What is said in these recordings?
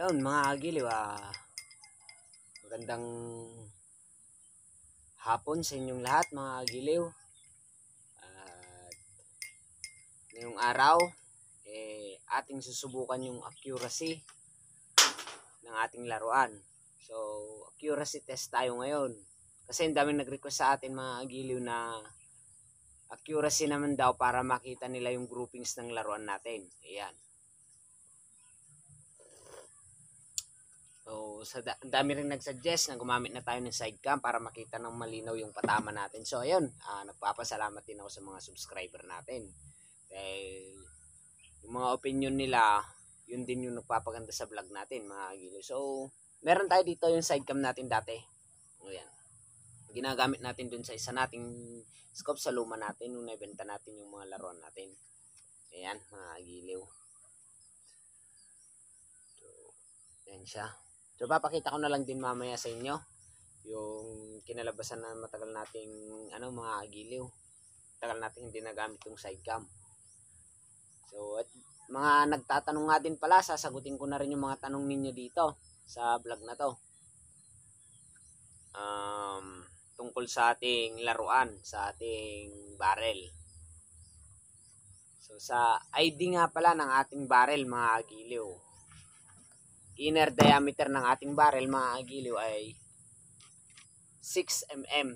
Ayun mga agiliw, magandang hapon sa inyong lahat mga agiliw. At ngayong araw, ating susubukan yung accuracy ng ating laruan. So, accuracy test tayo ngayon. Kasi ang daming nag-request sa atin mga agiliw na accuracy naman daw para makita nila yung groupings ng laruan natin. Ayan. So, dami rin nagsuggest na gumamit na tayo ng sidecam para makita ng malinaw yung patama natin. So, ayun, nagpapasalamat din ako sa mga subscriber natin. Dahil yung mga opinion nila, yun din yung nagpapaganda sa vlog natin, mga agiliw. So, meron tayo dito yung sidecam natin dati. Ayan. Ginagamit natin dun sa isa nating scope sa luma natin nung naibenta natin yung mga laruan natin. Ayan, mga agiliw. So, ayan siya. So, papakita ko na lang din mamaya sa inyo yung kinalabasan na matagal nating mga agiliw. Matagal nating hindi nagamit yung sidecam. So, at mga nagtatanong nga din pala, sasagutin ko na rin yung mga tanong ninyo dito sa vlog na to. Tungkol sa ating laruan, sa ating barrel. So, sa ID nga pala ng ating barrel, mga agiliw. Inner diameter ng ating barrel, mga agiliw, ay 6 mm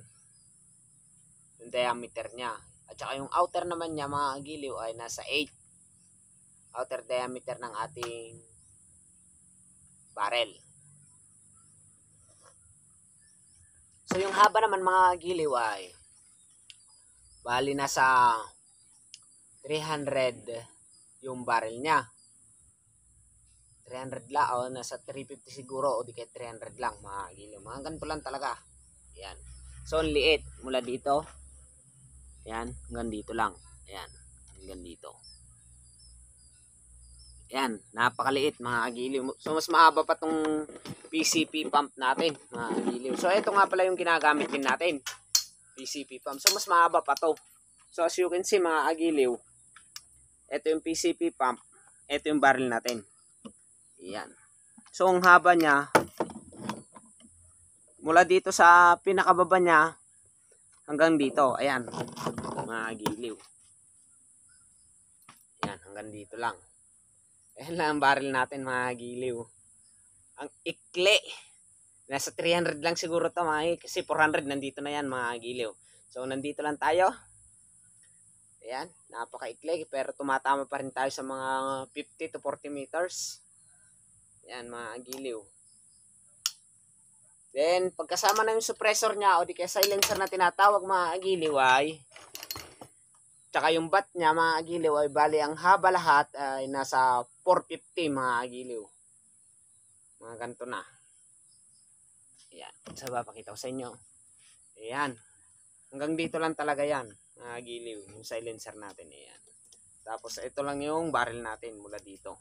yung diameter niya. At saka yung outer naman niya, mga agiliw, ay nasa 8 outer diameter ng ating barrel. So yung haba naman, mga agiliw, ay bali nasa 300 yung barrel niya. 300 lang, o nasa 350 siguro, o di kaya 300 lang, mga agiliw. Mga ganito lang talaga. Ayan. So, ang liit. Mula dito. Ayan. Hanggang dito lang. Ayan. Hanggang dito. Ayan. Napakaliit, mga agiliw. So, mas mahaba pa tong PCP pump natin, mga agiliw. So, ito nga pala yung ginagamit din natin. PCP pump. So, mas mahaba pa to. So, as you can see, mga agiliw, ito yung PCP pump. Ito yung barrel natin. Ayan. So, ang haba niya, mula dito sa pinakababa niya hanggang dito. Ayan. Mga agiliw. Ayan. Hanggang dito lang. Ayan lang ang barrel natin, mga agiliw. Ang ikli. Nasa 300 lang siguro ito, kasi 400 nandito na yan, mga agiliw. So, nandito lang tayo. Ayan. Napaka-ikli. Pero tumatama pa rin tayo sa mga 50 to 40 meters. Ayan, mga agiliw. Then, pagkasama na yung suppressor niya o di kaya silencer na tinatawag, mga agiliw, ay tsaka yung bat niya, mga agiliw, ay bali ang haba lahat ay nasa 450, mga agiliw. Mga ganito na. Ayan. So, papakita ko sa inyo. Ayan. Hanggang dito lang talaga yan, mga agiliw. Yung silencer natin. Ayan. Tapos, ito lang yung barrel natin mula dito.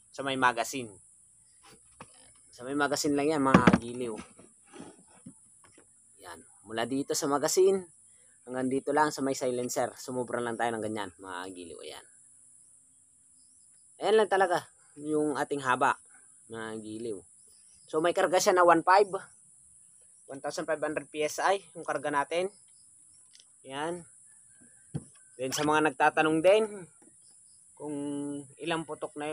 Sa may magazine. Sa may magazine lang yan, mga agiliw. Yan. Mula dito sa magazine, hanggang dito lang sa may silencer. Sumubra lang tayo ng ganyan, mga agiliw. Ayan. Ayan lang talaga yung ating haba, mga agiliw. So, may karga siya na 1,500 PSI, yung karga natin. Ayan. Then, sa mga nagtatanong din, kung ilang putok na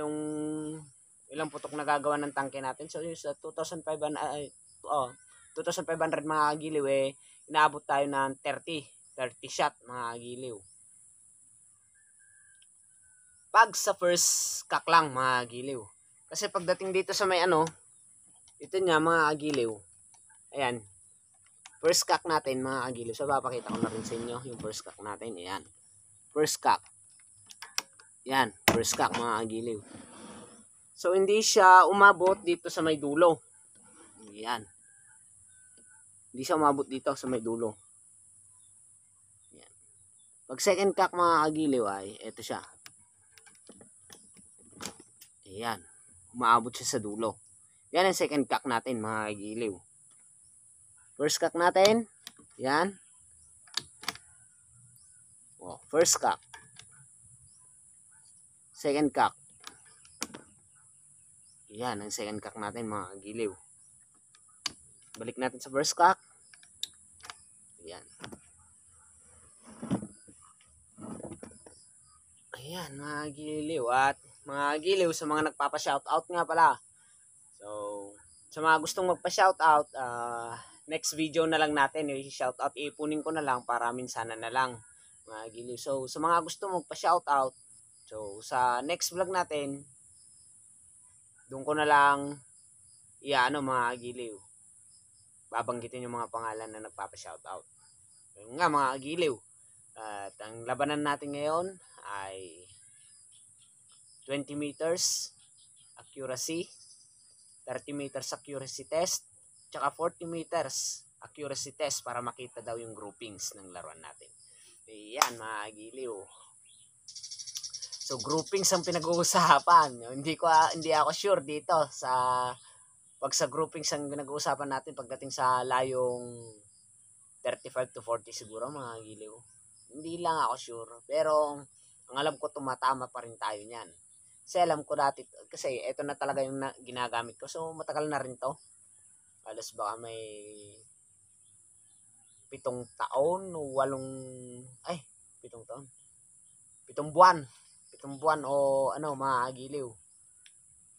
gagawa ng tangke natin. So, yung sa 2,500 mga agiliw, inaabot tayo ng 30 shot, mga agiliw. Pag sa first cock lang, mga agiliw. Kasi pagdating dito sa may ito niya, mga agiliw. Ayan. First cock natin, mga agiliw. So, papakita ko na rin sa inyo yung first cock natin. Ayan. First cock. Ayan. First cock, mga agiliw. So, hindi siya umabot dito sa may dulo. Ayan. Hindi siya umabot dito sa may dulo. Ayan. Pag second cock, mga agiliw, ay ito siya. Ayan. Umaabot siya sa dulo. Yan ang second cock natin, mga agiliw. First cock natin. Ayan. Oh, first cock. Second cock. Yan, ang second cock natin mga agiliw. Balik natin sa first cock. Ayan. Ayan, mga agiliw. At mga agiliw, sa mga nagpapa-shoutout nga pala. So, sa mga gustong magpa-shoutout, next video na lang natin yung shoutout. Ipunin ko na lang para minsanan na lang mga agiliw. So, sa mga gusto magpa-shoutout, so, sa next vlog natin, doon ko na lang mga agiliw. Babanggitin yung mga pangalan na nagpapa-shoutout. Yun nga mga agiliw. At ang labanan natin ngayon ay 20 meters accuracy, 30 meters accuracy test, tsaka 40 meters accuracy test para makita daw yung groupings ng laruan natin. Ayan mga agiliw. So groupings ang pinag-uusapan. Hindi ako sure dito sa pag sa groupings ang pinag-uusapan natin pagdating sa layong 35 to 40 siguro mga agiliw. Hindi lang ako sure. Pero ang alam ko tumatama pa rin tayo niyan. Kasi alam ko dati, kasi ito na talaga yung ginagamit ko. So matagal na rin to. Alas baka may 7 taon o 7 taon. 7 buwan. 7 buwan o mga agiliw.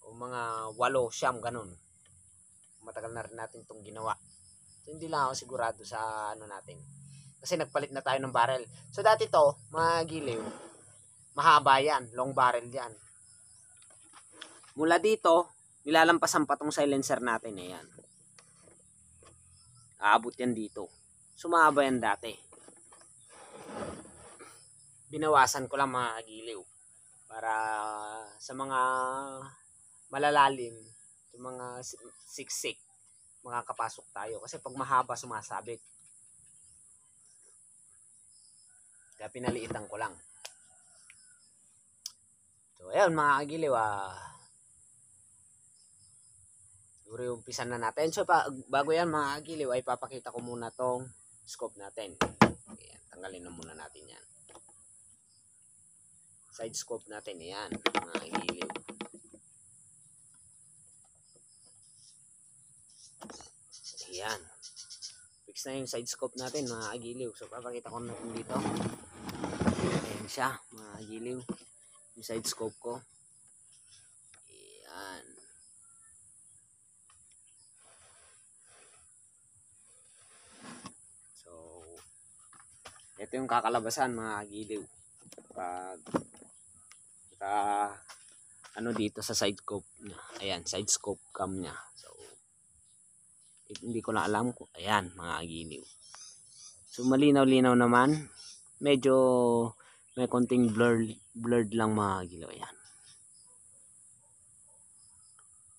O mga 8, 9, ganun. Matagal na rin natin itong ginawa. So hindi lang ako sigurado sa natin. Kasi nagpalit na tayo ng barrel. So dati to, mga agiliw, mahaba yan. Long barrel yan. Mula dito, nilalampasan pa tong silencer natin. Ayan. Aabot yan dito. Sumaba yan dati. Binawasan ko lang mga agiliw. Para sa mga malalalim, sa mga siksik, makakapasok tayo. Kasi pag mahaba, sumasabit. Kaya pinaliitan ko lang. So, ayun mga agiliw. Siguro yung umpisan na natin. So, bago yan mga agiliw, ay papakita ko muna tong scope natin. Ayan, tanggalin na muna natin yan. Side scope natin. Ayan, mga agiliw. Ayan. Fix na yung side scope natin mga agiliw. So, papakita ko natin dito. Ayan siya, mga agiliw. Yung side scope ko. Ayan. Ito yung kakalabasan mga agiliw. Pag dito sa side scope niya. Ayan, side scope cam niya. So, hindi ko na alam kung ayan mga agiliw. So, malinaw-linaw naman. Medyo may konting blurred lang mga agiliw. Ayan.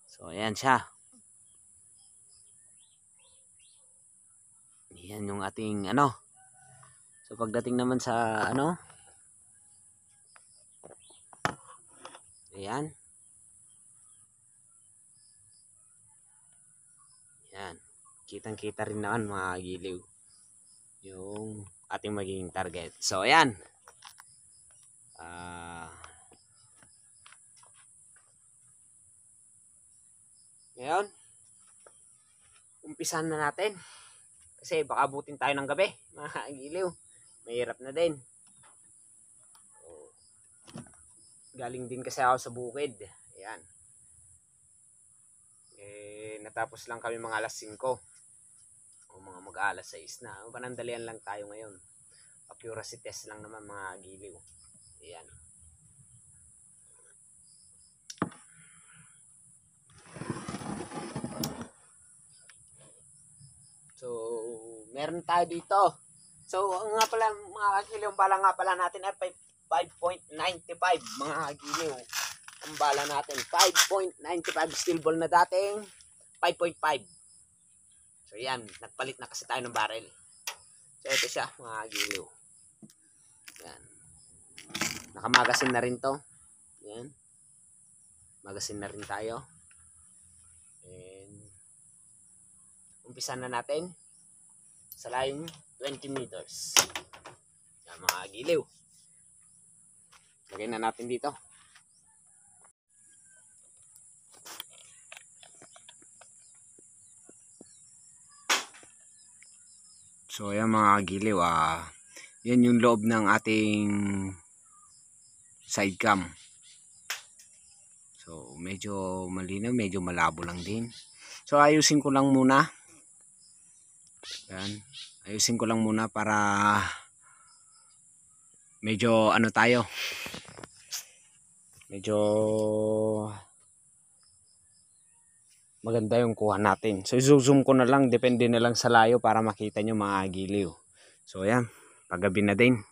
So, ayan siya. Ayan yung ating So pagdating naman sa ayan. Ayan. Kitang-kita rin naman mga agiliw yung ating magiging target. So ayan. Ngayon, umpisan na natin. Kasi baka abutin tayo ng gabi, mga agiliw. Mahirap na din. Galing din kasi ako sa bukid. Ayan. Natapos lang kami mga alas 5. O mga mag-alas 6 na. Panandalian lang tayo ngayon. Accuracy test lang naman mga agiliw. Ayan. So, meron tayo dito. So, nga pala mga agiliw, ang bala nga pala natin ay 5.95 mga agiliw. Ang bala natin 5.95 steel ball na dating 5.5. So, yan. Nagpalit na kasi tayo ng barrel. So, ito siya mga agiliw. Yan. Nakamagasin na rin to. Yan. Magasin na rin tayo. And umpisa na natin sa line 20 meters. Yan mga agiliw. Lagay na natin dito. So ayan mga kagiliw, yan yung loob ng ating side cam. So medyo malinaw, medyo malabo lang din. So ayusin ko lang muna. Yan. Ayusin ko lang muna para medyo ano tayo. Medyo maganda yung kuha natin. So i-zoom ko na lang, depende na lang sa layo para makita nyo mga kagiliw. So ayan, paggabi na din.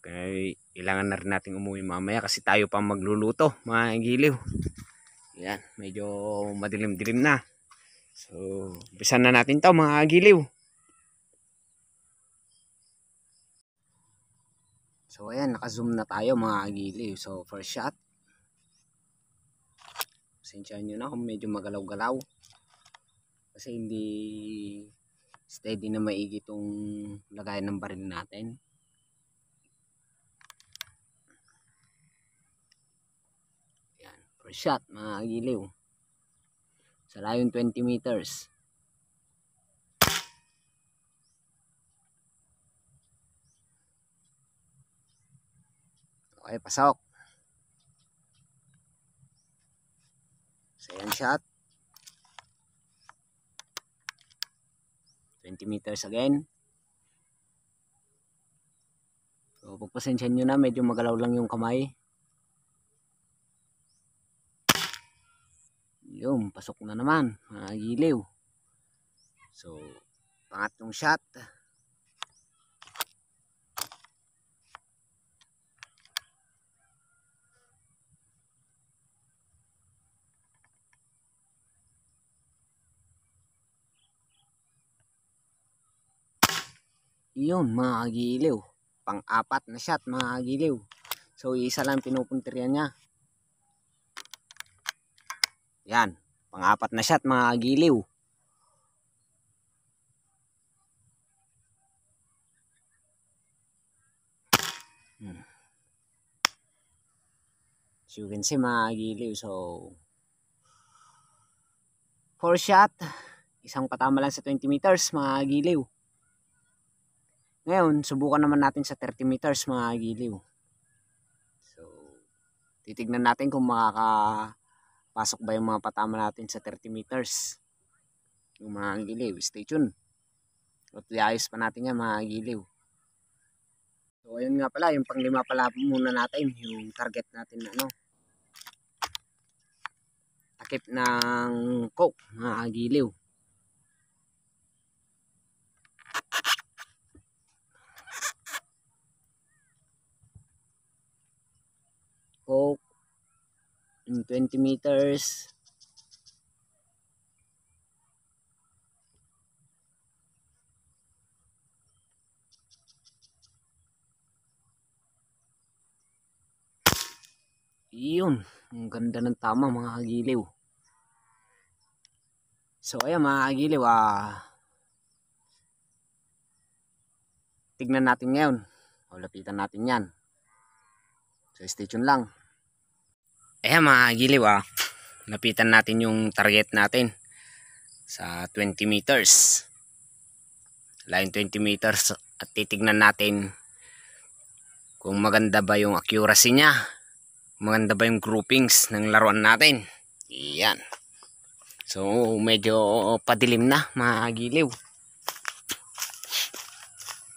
Kaya ilangan na rin natin umuwi mamaya kasi tayo pa magluluto mga kagiliw. Ayan, medyo madilim-dilim na. So umpisan na natin to mga kagiliw. So ayan, naka-zoom na tayo mga kagiliw. So first shot. Pasensyahan nyo na kung medyo magalaw-galaw. Kasi hindi steady na maigi itong lagayan ng baril natin. Ayan, first shot mga kagiliw. Sa layon 20 meters. Okay, pasok. Second shot. 20 meters again. So pagpasensyahan nyo na, medyo magalaw lang yung kamay. Yung pasok na naman mga kagiliw. So pangatlong shot. Yun mga kagiliw, pang-apat na shot mga kagiliw. So isa lang pinupuntirya niya. Yan, pang-apat na shot mga kagiliw. So you can see mga kagiliw, so 4 shot, isang patama lang sa 20 meters mga kagiliw. Ngayon, subukan naman natin sa 30 meters mga kagiliw. So, titignan natin kung makakapasok ba yung mga patama natin sa 30 meters. Yung mga kagiliw, stay tuned. At iayos pa natin yan mga kagiliw. So, ayun nga pala, yung panglima pala muna natin, yung target natin na ano. Takip ng coke mga kagiliw. Coke in 20 meters. Yun, ang ganda ng tama mga kagiliw. So ayan mga kagiliw, tignan natin ngayon. O lapitan natin yan. So stay tuned lang. Ayan mga kagiliw, lapitan natin yung target natin sa 20 meters. Line 20 meters at titignan natin kung maganda ba yung accuracy niya. Maganda ba yung groupings ng laruan natin. Yan. So medyo padilim na mga kagiliw.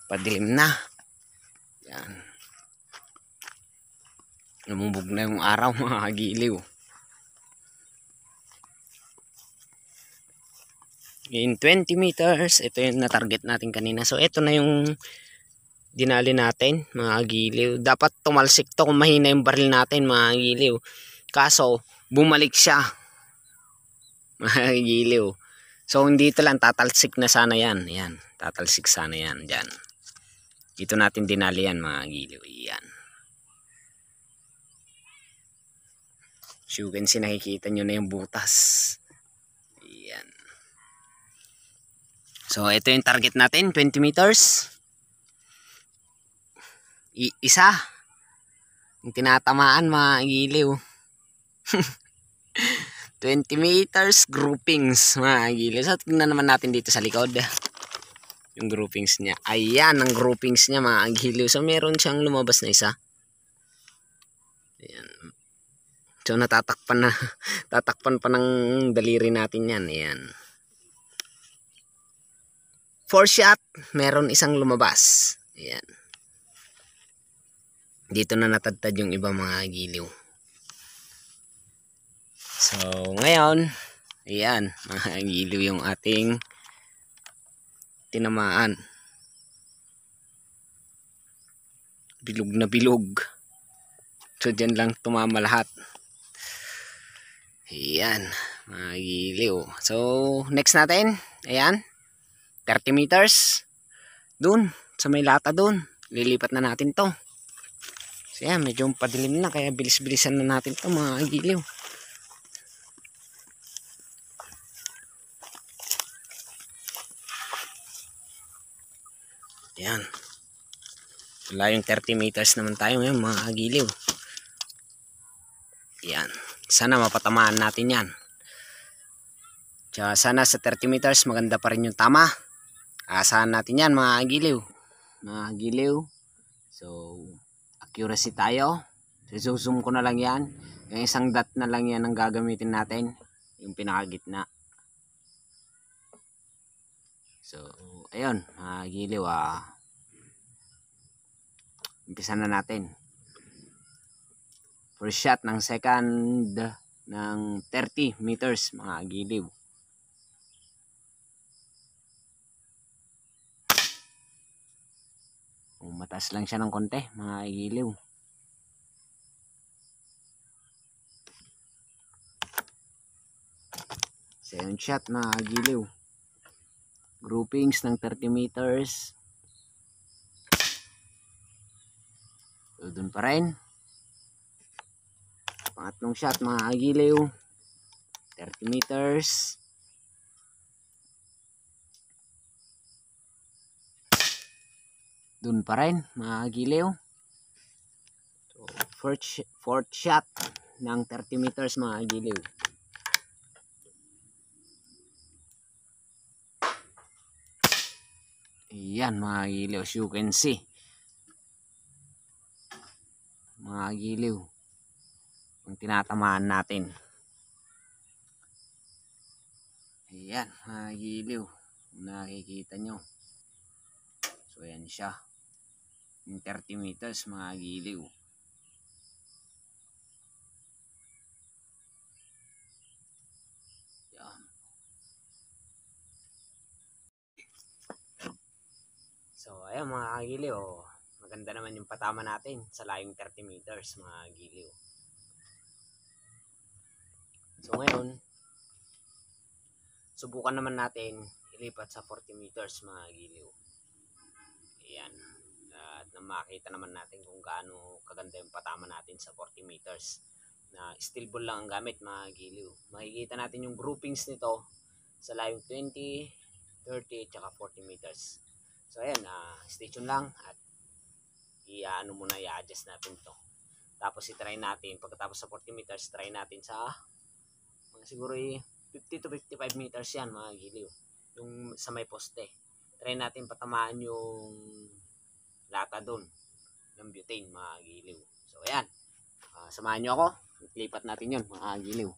Padilim na. Yan. Lumubog na yung araw mga kagiliw. In 20 meters, ito yung na-target natin kanina. So ito na yung dinali natin mga kagiliw. Dapat tumalsik to kung mahina yung baril natin mga kagiliw. Kaso bumalik siya mga kagiliw. So hindi ito lang, tatalsik na sana yan. Yan, tatalsik sana yan dyan. Dito natin dinali yan mga kagiliw. Yan. So you can see, nakikita nyo na yung butas. Yan. So ito yung target natin, 20 meters. Isa. Yung tinatamaan mga kagiliw. 20 meters groupings mga kagiliw. So tignan naman natin dito sa likod. yung groupings niya. Ayan ang groupings niya mga agiliw. So meron siyang lumabas na isa. Ayan. So natatakpan na tatakpan pa ng daliri natin yan. Ayan. 4 shot, meron isang lumabas. Ayan. Dito na natadtad yung iba mga agiliw. So ngayon, ayan, mga agiliw yung ating tinamaan. Bilog na bilog. So dyan lang tumama lahat. Ayan, mga agiliw. So next natin, ayan, 30 meters. Dun, sa may lata dun. Lilipat na natin to. So ayan, medyo padilim na kaya bilis-bilisan na natin to mga agiliw. Ayan. Wala yung 30 meters naman tayo ngayon mga agiliw. Ayan. Sana mapatamaan natin yan. Tsaka sana sa 30 meters maganda pa rin yung tama. Asahan natin yan mga agiliw. Mga agiliw. So accuracy tayo. So zoom ko na lang yan. Yung isang dot na lang yan ang gagamitin natin. Yung pinakagitna. So ayun mga agiliw. Umpisa na natin. First shot ng second ng 30 meters mga agiliw. Mataas lang siya ng konti mga agiliw. Second shot mga agiliw. Groupings ng 30 meters. So, dun pa rin. Pangatlong shot mga agiliw. 30 meters. Dun pa rin mga agiliw. So, fourth shot ng 30 meters mga agiliw. Ayan mga agiliw, as you can see. Mga agiliw. Ang tinatamaan natin. Ayan mga agiliw. Nakikita nyo. So ayan siya. Yung 30 meters mga agiliw. Ayan. So ayan mga agiliw. Maganda naman yung patama natin sa layong 30 meters mga agiliw. So ngayon, subukan naman natin ilipat sa 40 meters mga agiliw. Ayan. At makita naman natin kung gaano kaganda yung patama natin sa 40 meters. Na steel ball lang ang gamit mga agiliw. Makikita natin yung groupings nito sa layong 20, 30, at 40 meters. So ayan, stay tuned lang at i-ano muna, i-adjust natin to. Tapos i-try natin, pagkatapos sa 40 meters, try natin sa mga siguro 50 to 55 meters yan mga giliw. Yung sa may poste. Try natin patamaan yung lata doon ng butane mga giliw. So ayan, samahan nyo ako. Lipat natin yun mga giliw.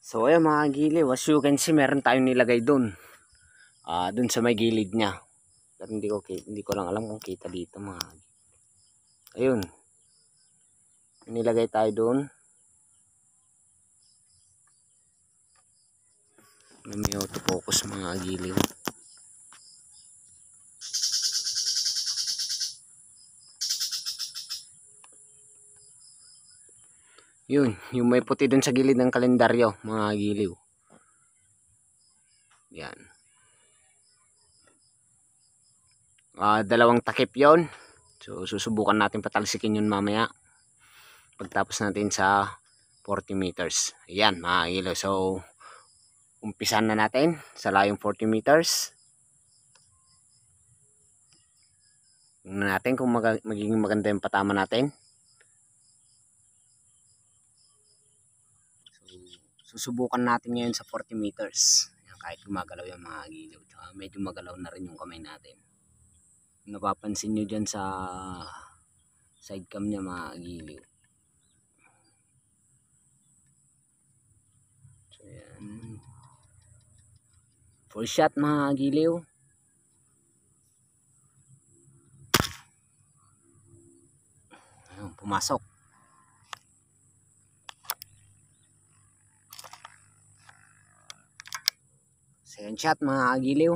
So ayan mga giliw, as you can see meron tayong nilagay dun. Dun sa may gilid niya. Pero hindi ko lang alam kung kita dito mga. Ayun. Nilagay tayo dun. May autofocus mga giliw. Yun, yung may puti dun sa gilid ng kalendaryo mga giliw. Yan. Dalawang takip yon. So susubukan natin patalsikin yun mamaya. Pagtapos natin sa 40 meters. Ayan mga giliw. So umpisan na natin sa layong 40 meters. Tingnan natin kung magiging maganda yung patama natin. So susubukan natin ngayon sa 40 meters. Ayan, kahit gumagalaw yung mga giliw. Medyo magalaw na rin yung kamay natin. Napapansin nyo dyan sa side cam niya mga giliw. So yan. Full shot mga giliw. Ayun, pumasok. Second shot mga giliw.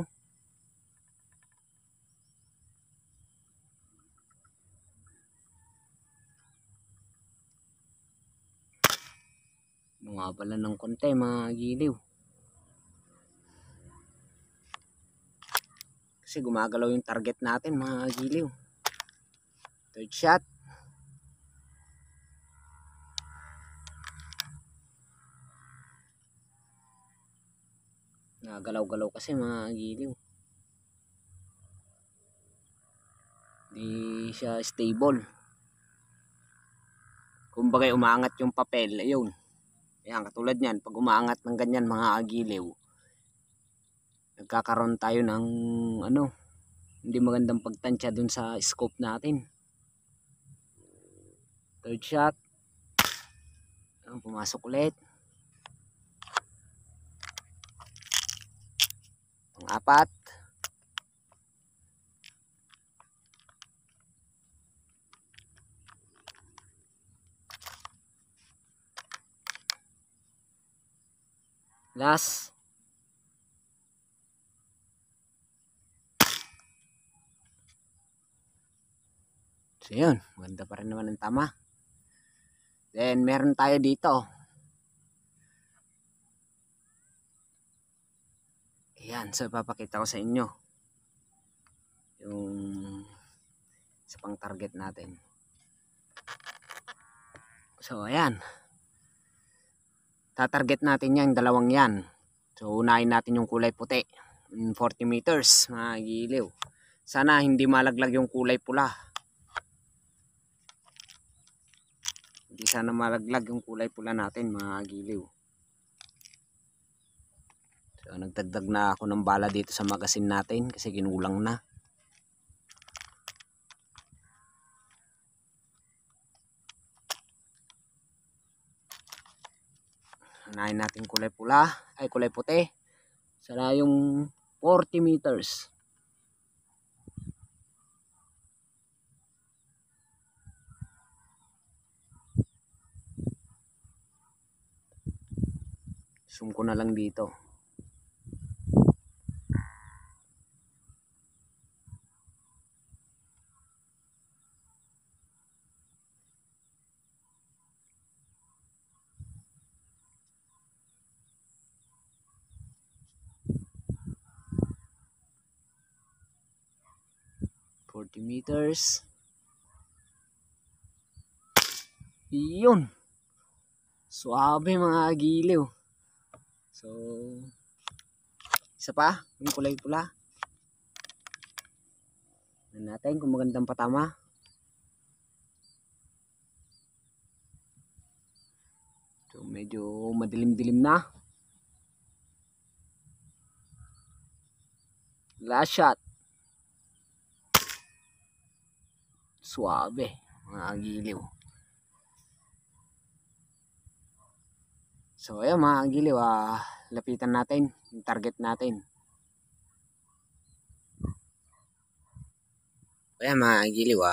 Mga pala ng konti mga giliw. Kasi gumagalaw yung target natin mga giliw. Third shot. Nagalaw-galaw kasi mga giliw. Di siya stable. Kumbaga umaangat yung papel. Ayun. Ayan, katulad niyan. Pag umaangat ng ganyan mga agiliw, nagkakaroon tayo ng hindi magandang pagtansya dun sa scope natin. Third shot. Ayan, pumasok ulit. Pang-apat. Last. So yun, maganda pa rin naman ang tama. Then meron tayo dito. Ayan, so ipapakita ko sa inyo yung sa pang target natin. So ayan, tatarget natin yan, dalawang yan. So unahin natin yung kulay puti, 40 meters mga giliw. Sana hindi malaglag yung kulay pula. Hindi sana malaglag yung kulay pula natin mga giliw. So nagdagdag na ako ng bala dito sa magasin natin kasi ginulang na. Unahin natin kulay pula, ay kulay puti. Sana yung 40 meters. Zoom ko na lang dito. Meters. Yun. Suabe mga giliw. So, isa pa, yung kulay pula. Tignan natin kung magandang patama. So, medyo madilim-dilim na. Last shot. Suabe mga giliw. So ayun mga agiliw, lapitan natin yung target natin. Ayan mga agiliw,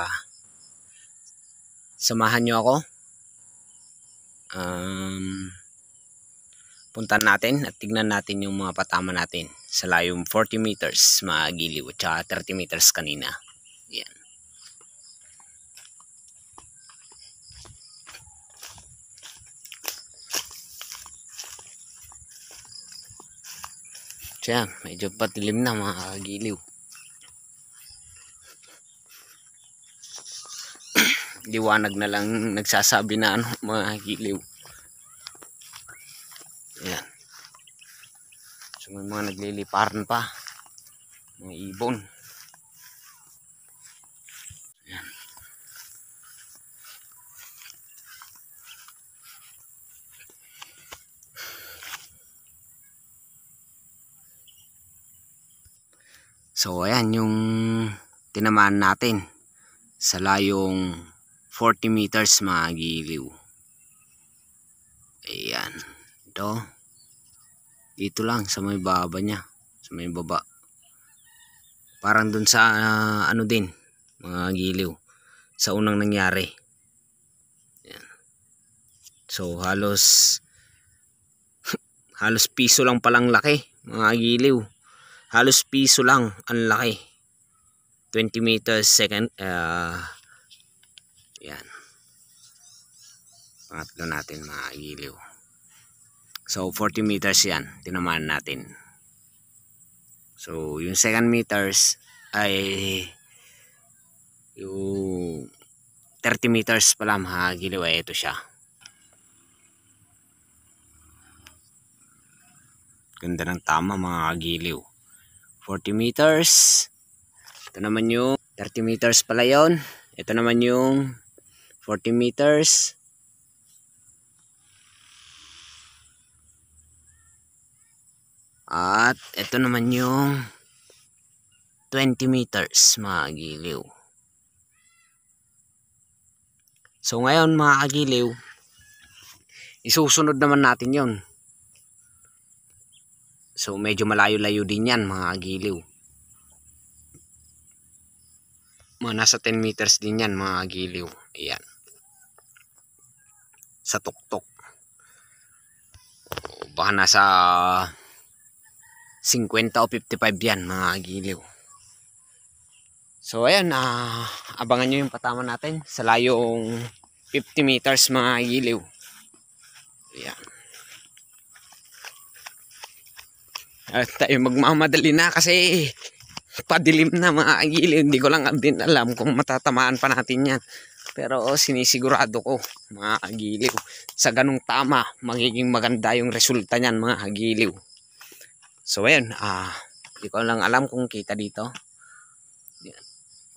samahan nyo ako. Puntan natin at tignan natin yung mga patama natin sa layong 40 meters mga agiliw at saka 30 meters kanina. Ayan. Siya, medyo patilim na mga agiliw. Liwanag na lang nagsasabi na mga agiliw. Ayan. So may mga nagliliparan pa. Mga ibon. Ayan. So ayan yung tinamaan natin sa layong 40 meters mga agiliw. Ayan. Ito. Dito lang sa may baba niya. Sa may baba. Parang dun sa ano din mga agiliw. Sa unang nangyari. Ayan. So halos piso lang palang laki mga agiliw. Halos piso lang ang laki. 20 meters second. Yan. Pangatlo natin mga agiliw. So 40 meters yan. Tinamaan natin. So yung second meters ay yung 30 meters pala mga agiliw. Ay ito siya. Ganda ng tama mga agiliw. 40 meters. Ito naman yung 30 meters pala yon. Ito naman yung 40 meters. At ito naman yung 20 meters mga agiliw. So ngayon mga agiliw, isusunod naman natin yon. So medyo malayo-layo din yan mga agiliw. Mga nasa 10 meters din yan mga agiliw. Ayan. Sa tuktok. Baka nasa 50 o 55 yan mga agiliw. So ayan, abangan nyo yung patama natin sa layong 50 meters mga agiliw. Ayan. At tayo magmamadali na kasi padilim na mga agiliw. Hindi ko lang din alam kung matatamaan pa natin yan. Pero sinisigurado ko mga agiliw, sa ganung tama magiging maganda yung resulta niyan mga agiliw. So ayan, hindi ko lang alam kung kita dito.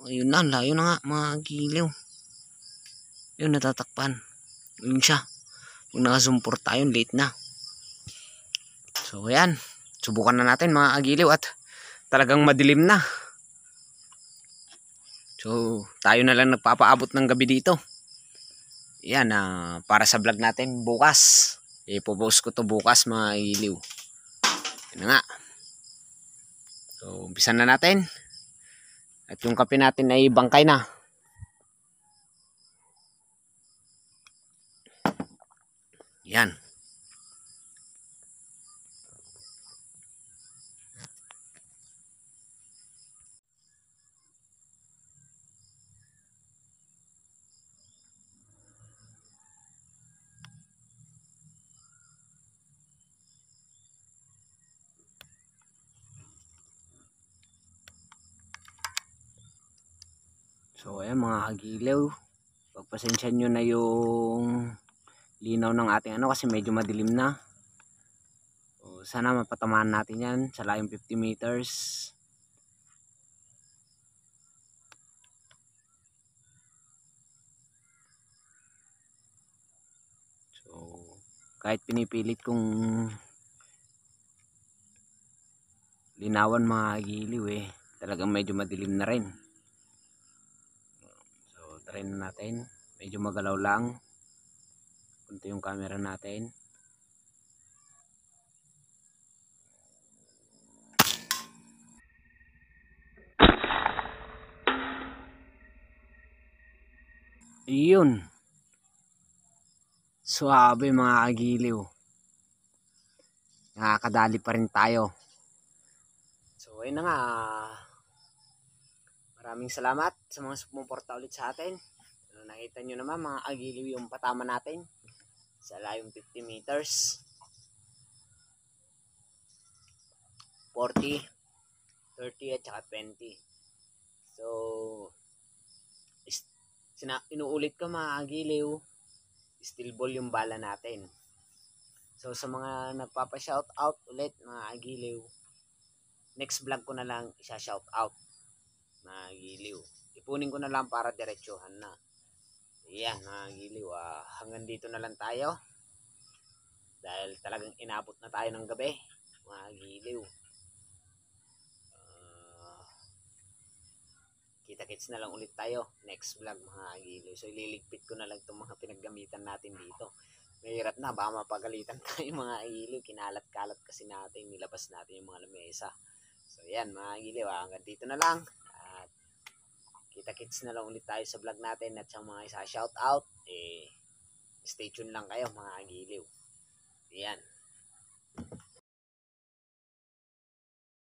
Ayun na, layo na nga mga agiliw. Yun, natatakpan. Yun siya. Kung naka-zoom 4 tayo, late na. So ayan, subukan na natin mga agiliw at talagang madilim na. So tayo na lang nagpapaabot ng gabi dito. Yan, para sa vlog natin bukas. Ipopost ko to bukas mga agiliw. Yan na nga. So umpisan na natin. At yung kape natin ay bangkay na. Yan. So ayan mga agiliw, pagpasensyahan nyo na yung linaw ng ating kasi medyo madilim na. So, sana mapatamaan natin yan sa layong 50 meters. So kahit pinipilit kong linawan mga agiliw talagang medyo madilim na rin. Try na natin, medyo magalaw lang kunti yung camera natin. Yun. Suabe mga agiliw. Nakakadali pa rin tayo. So ayun na nga. Maraming salamat sa mga sumuporta ulit sa atin. Nakita nyo naman mga agiliw yung patama natin. Sa layong 50 meters. 40, 30 at saka 20. So, inuulit ko mga agiliw, steel ball yung bala natin. So, sa mga nagpapa-shoutout ulit mga agiliw, next vlog ko na lang isa-shoutout mga agiliw. Ipunin ko na lang para diretsuhan na. Yan mga agiliw, hanggang dito na lang tayo. Dahil talagang inabot na tayo ng gabi mga agiliw. Kita-kits na lang ulit tayo next vlog mga agiliw. So ililigpit ko na lang itong mga pinaggamitan natin dito. Mahirap na, baka mapagalitan tayo mga agiliw. Kinalat-kalat kasi natin, nilabas natin yung mga lamesa. So yan mga agiliw, hanggang dito na lang. At kita-kits na lang ulit tayo sa vlog natin. At sa mga isa shoutout, stay tuned lang kayo mga agiliw. Yan.